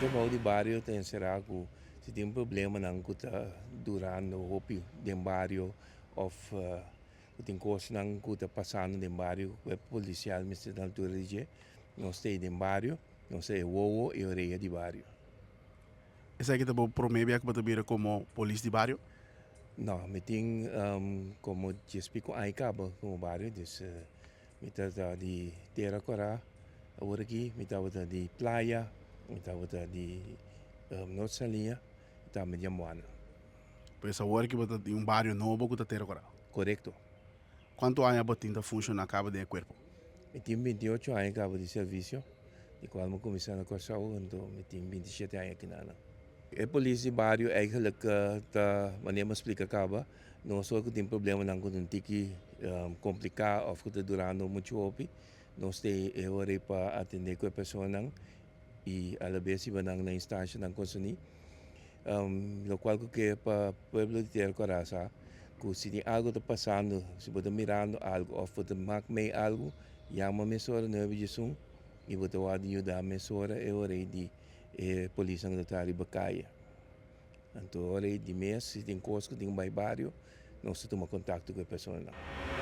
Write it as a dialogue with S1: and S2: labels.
S1: mau di barrio tem será que se tem problema não que tá durando o hopi de barrio of que tem coisa não que tá passando de barrio o policial Mr. Alturige não sei de barrio não sei o e oreia de barrio.
S2: Essa aqui também promete que você vira como polícia de bairro.
S1: Não, me tem como te explico aí cabo como barrio dus me tá de terra cora agora aqui me tá de praia me tá de norte salinha tá me chamando
S2: Pois agora que você tem bairro novo que você tem agora.
S1: correto.
S2: Quanto anos você tem funciona acaba de corpo?
S1: Eu tenho 28 anos cabo de serviço, e quando eu comecei a cursar, então eu tenho 27 anos aqui na. A polícia de bairro eigenlijk tá, wanneer me explica acaba, não só que tem problema não com tiki complicar ou que durando muito tempo, nós tem eu para atender com a pessoa não e a vez se na instância não consumir, lo qual que para pueblo de ter coração que se tem algo está passando, se você mirando algo ou você make algo, chama a emissora não é isso e você vai ajudar a emissora e o rei de polícia que está ali bacaia. Então, o rei de mês, se tem coisa que tem um bairro, não se toma contato com a pessoa. Não.